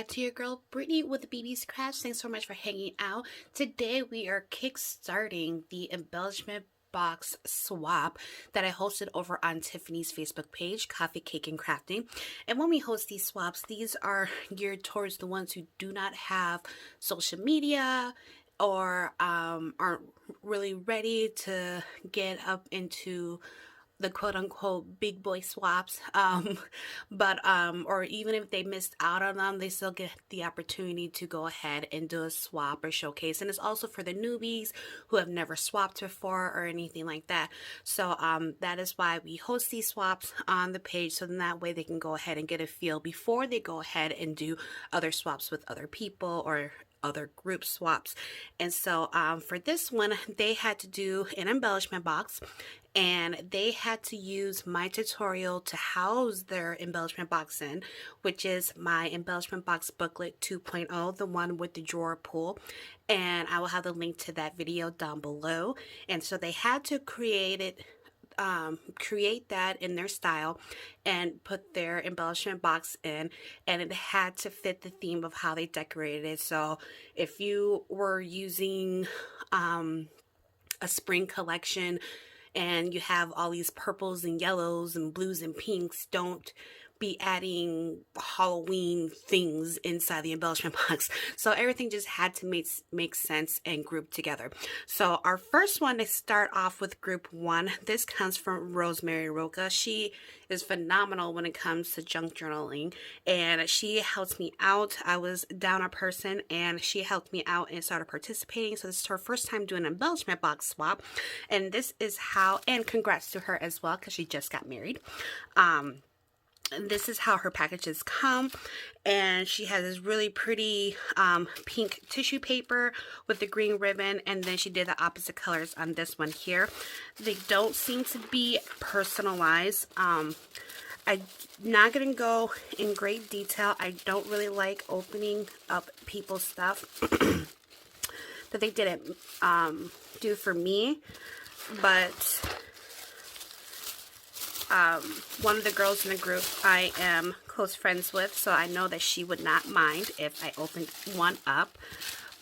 back to your girl Brittany with BB's Crafts. Thanks so much for hanging out. Today we are kickstarting the embellishment box swap that I hosted over on Tiffany's Facebook page, Coffee, Cake, and Crafting. And when we host these swaps, these are geared towards the ones who do not have social media or aren't really ready to get up into the quote-unquote big boy swaps, or even if they missed out on them, they still get the opportunity to go ahead and do a swap or showcase. And it's also for the newbies who have never swapped before or anything like that. So that is why we host these swaps on the page, so then that way they can go ahead and get a feel before they go ahead and do other swaps with other people or other group swaps. And so for this one, they had to do an embellishment box, and they had to use my tutorial to house their embellishment box in, which is my embellishment box booklet 2.0, the one with the drawer pull. And I will have the link to that video down below. And so they had to create that in their style and put their embellishment box in, and it had to fit the theme of how they decorated it. So if you were using a spring collection and you have all these purples and yellows and blues and pinks, don't be adding Halloween things inside the embellishment box. So everything just had to make sense and group together. So our first one to start off with group one, this comes from Rosemary Roca. She is phenomenal when it comes to junk journaling, and she helped me out. I was down a person and she helped me out and started participating. So this is her first time doing an embellishment box swap, and this is how, and congrats to her as well because she just got married. This is how her packages come, and she has this really pretty pink tissue paper with the green ribbon, and then she did the opposite colors on this one here. They don't seem to be personalized. I'm not going to go in great detail. I don't really like opening up people's stuff that they didn't do for me, but one of the girls in the group I am close friends with, so I know that she would not mind if I opened one up.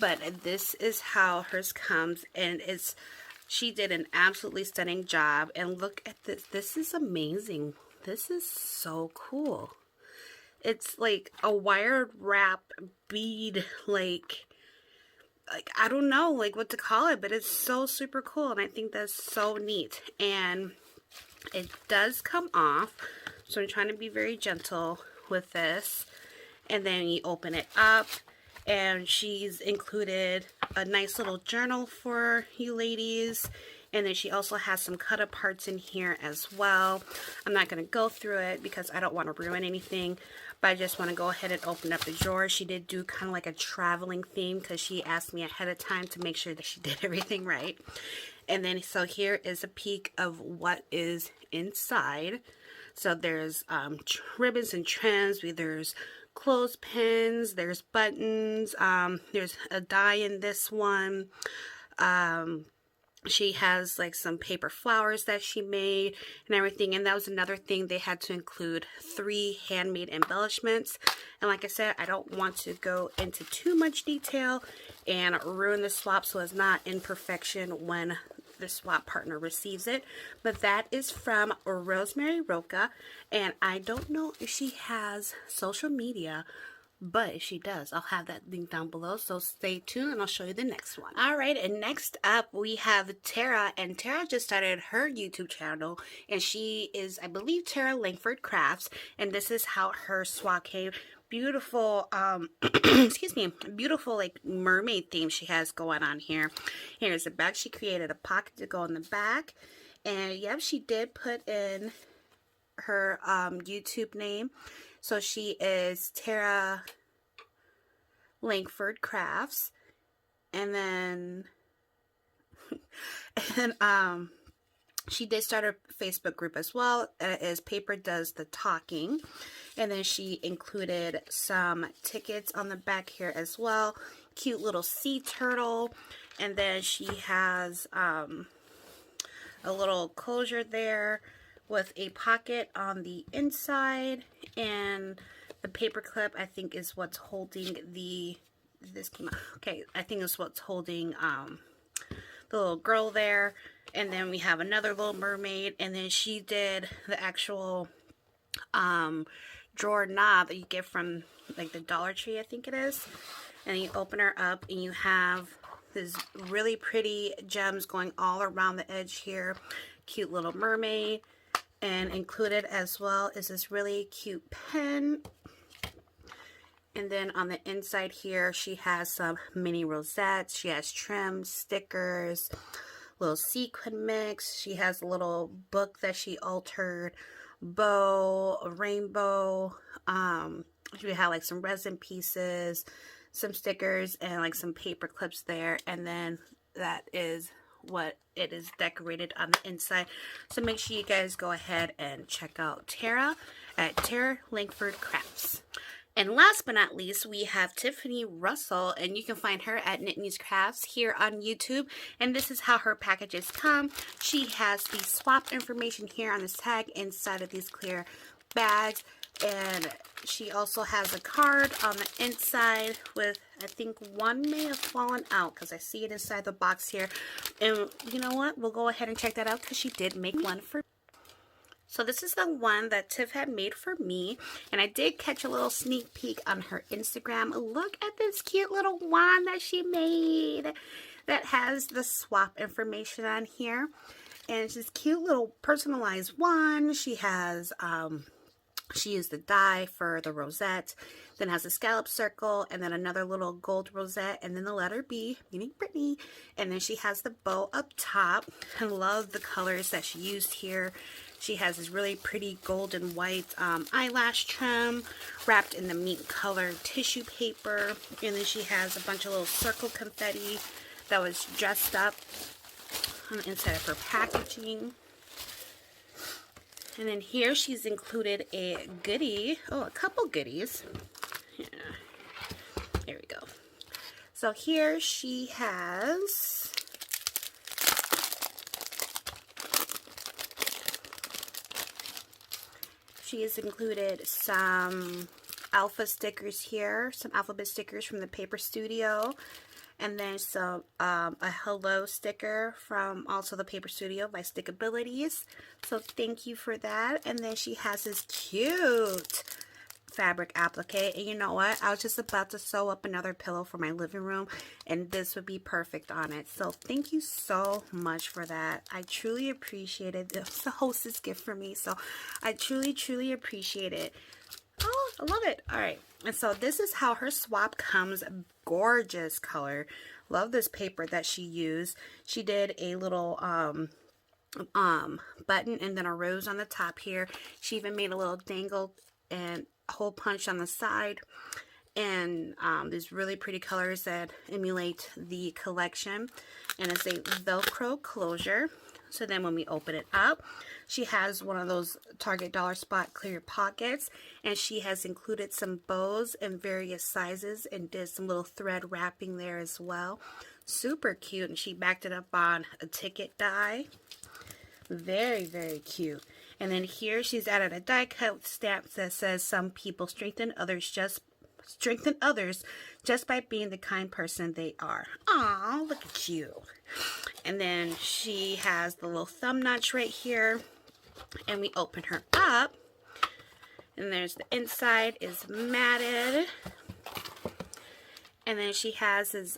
But this is how hers comes, and she did an absolutely stunning job. And look at this. This is amazing. This is so cool. It's like a wired wrap bead, like I don't know like what to call it, but it's so super cool, and I think that's so neat. And it does come off, so I'm trying to be very gentle with this. And then you open it up, and she's included a nice little journal for you ladies. And then she also has some cut up parts in here as well. I'm not going to go through it because I don't want to ruin anything, but I just want to go ahead and open up the drawer. She did do kind of like a traveling theme because she asked me ahead of time to make sure that she did everything right. And then, so here is a peek of what is inside. So there's ribbons and trims, there's clothespins, there's buttons, there's a die in this one. She has like some paper flowers that she made and everything. And that was another thing. They had to include 3 handmade embellishments. And like I said, I don't want to go into too much detail and ruin the swap so it's not in perfection when the swap partner receives it. But that is from Rosemary Roca. And I don't know if she has social media, but if she does, I'll have that link down below, so stay tuned and I'll show you the next one. Alright, and next up we have Tara, and Tara just started her YouTube channel, and she is, I believe, Tara Langford Crafts, and this is how her swap came. Beautiful, excuse me, beautiful like mermaid theme she has going on here. Here's the back. She created a pocket to go in the back, and yep, she did put in her YouTube name. So she is Tara Langford Crafts, and then she did start a Facebook group as well. As Paper Does the Talking, and then she included some tickets on the back here as well. Cute little sea turtle, and then she has a little closure there with a pocket on the inside, and The paper clip, I think, is what's holding the, this came out, okay, I think is what's holding the little girl there. And then we have another Little Mermaid, and then she did the actual drawer knob that you get from like the Dollar Tree, I think it is. And you open her up and you have this really pretty gems going all around the edge here. Cute Little Mermaid. And included as well is this really cute pen. And then on the inside here, she has some mini rosettes. She has trims, stickers, little sequin mix. She has a little book that she altered, bow, a rainbow. We have like some resin pieces, some stickers, and like some paper clips there. And then that is what it is decorated on the inside. So make sure you guys go ahead and check out Tara at Tara Langford Crafts. And last but not least, we have Tiffany Russell, and you can find her at Knit News Crafts here on YouTube. And this is how her packages come. She has the swap information here on this tag inside of these clear bags. And she also has a card on the inside with, I think one may have fallen out because I see it inside the box here. And you know what? We'll go ahead and check that out because she did make one for me. So this is the one that Tiff had made for me, and I did catch a little sneak peek on her Instagram. Look at this cute little wand that she made that has the swap information on here. And it's this cute little personalized wand. She has, she used the die for the rosette, then has a scallop circle, and then another little gold rosette, and then the letter B, meaning Brittany. And then she has the bow up top. I love the colors that she used here. She has this really pretty gold and white eyelash trim wrapped in the mint colored tissue paper. And then she has a bunch of little circle confetti that was dressed up on the inside of her packaging. And then here she's included a goodie. Oh, a couple goodies. Yeah. There we go. So here she has has included some alpha stickers here, some alphabet stickers from the Paper Studio, and then some a hello sticker from also the Paper Studio by Stickabilities. So thank you for that. And then she has this cute fabric applique, and you know what, I was just about to sew up another pillow for my living room, and this would be perfect on it. So thank you so much for that. I truly appreciate it. It was a hostess gift for me, so I truly appreciate it. Oh, I love it. All right, and so this is how her swap comes. Gorgeous color. Love this paper that she used. She did a little button and then a rose on the top here. She even made a little dangle and hole punch on the side, and these really pretty colors that emulate the collection, and it's a Velcro closure. So then when we open it up, she has one of those Target Dollar Spot clear pockets, and she has included some bows in various sizes and did some little thread wrapping there as well. Super cute, and she backed it up on a ticket die. Very cute. And then here she's added a die cut stamp that says some people strengthen others just by being the kind person they are. Aw, look at you. And then she has the little thumb notch right here, and we open her up, and there's the inside is matted. And then she has this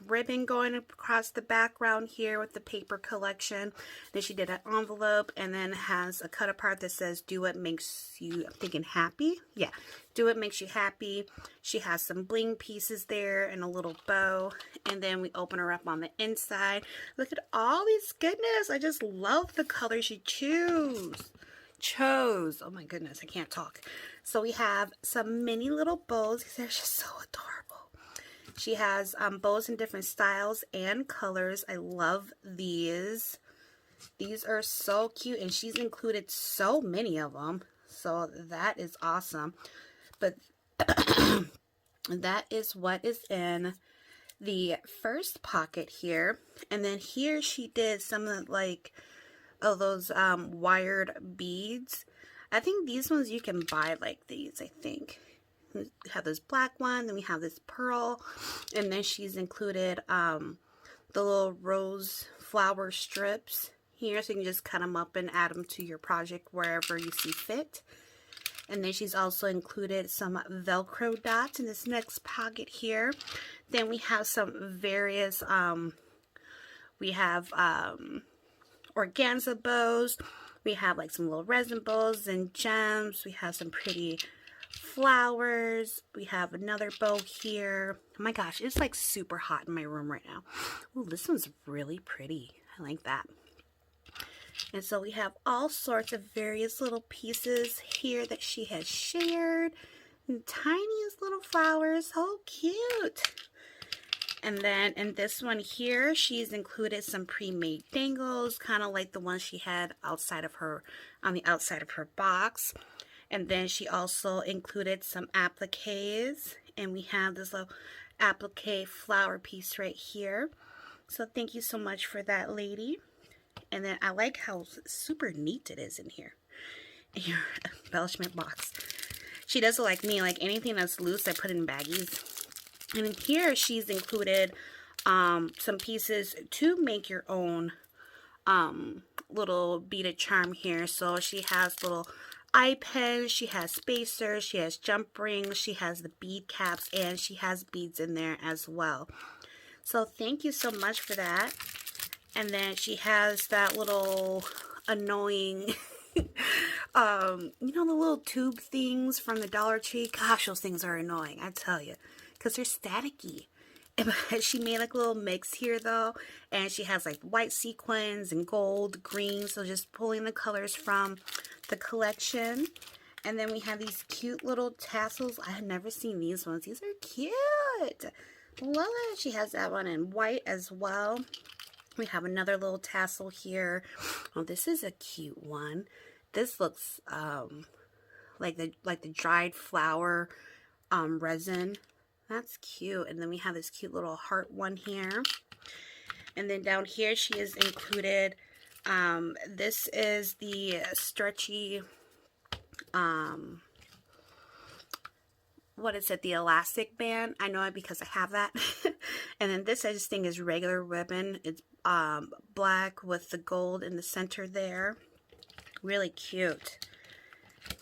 ribbon going across the background here with the paper collection. Then she did an envelope, and then has a cut apart that says, do what makes you, I'm thinking happy? Yeah, do what makes you happy. She has some bling pieces there and a little bow. And then we open her up on the inside. Look at all this goodness. I just love the color she chose. Oh my goodness, I can't talk. So we have some mini little bows. They're just so adorable. She has bows in different styles and colors. I love these. These are so cute, and she's included so many of them. So that is awesome. But that is what is in the first pocket here. And then here she did some of like those wired beads. I think these ones you can buy like these, I think. We have this black one, then we have this pearl, and then she's included the little rose flower strips here, so you can just cut them up and add them to your project wherever you see fit. And then she's also included some Velcro dots in this next pocket here. Then we have some various, we have organza bows. We have like some little resin bows and gems. We have some pretty flowers. We have another bow here. Oh my gosh, it's like super hot in my room right now. Oh, this one's really pretty. I like that. And so we have all sorts of various little pieces here that she has shared. And tiniest little flowers. So cute. And then in this one here, she's included some pre-made dangles, kind of like the ones she had outside of her, on the outside of her box. And then she also included some appliques. And we have this little applique flower piece right here. So thank you so much for that, lady. And then I like how super neat it is in here. In your embellishment box. She does it like me, like anything that's loose I put in baggies. And in here she's included some pieces to make your own little beaded charm here. So she has little eye pens, she has spacers, she has jump rings, she has the bead caps, and she has beads in there as well. So thank you so much for that. And then she has that little annoying, you know, the little tube things from the Dollar Tree. Gosh, those things are annoying, I tell you, because they're staticky. She made like a little mix here though, and she has like white sequins and gold, green, so just pulling the colors from the collection. And then we have these cute little tassels. I have never seen these ones. These are cute. Love it. She has that one in white as well. We have another little tassel here. Oh, this is a cute one. This looks like the dried flower resin. That's cute. And then we have this cute little heart one here. And then down here she has included, this is the stretchy, what is it, the elastic band. I know it because I have that. And then this I just think is regular ribbon. It's black with the gold in the center there. Really cute.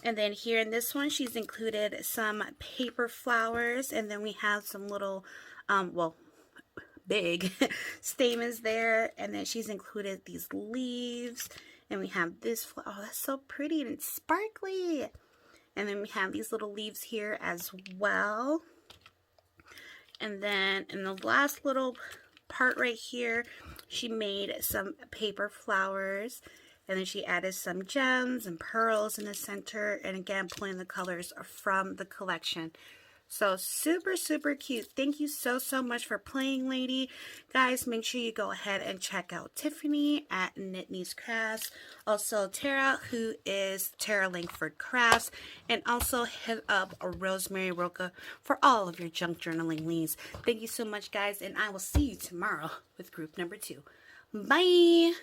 And then here in this one she's included some paper flowers, and then we have some little well, big stamens there, and then she's included these leaves, and we have this oh, that's so pretty and it's sparkly. And then we have these little leaves here as well. And then in the last little part right here, she made some paper flowers. And then she added some gems and pearls in the center. And again, pulling the colors from the collection. So super, super cute. Thank you so, so much for playing, lady. Guys, make sure you go ahead and check out Tiffany at Knit Crafts. Also Tara, who is Tara Langford Crafts. And also hit up Rosemary Roca for all of your junk journaling needs. Thank you so much, guys. And I will see you tomorrow with group number 2. Bye.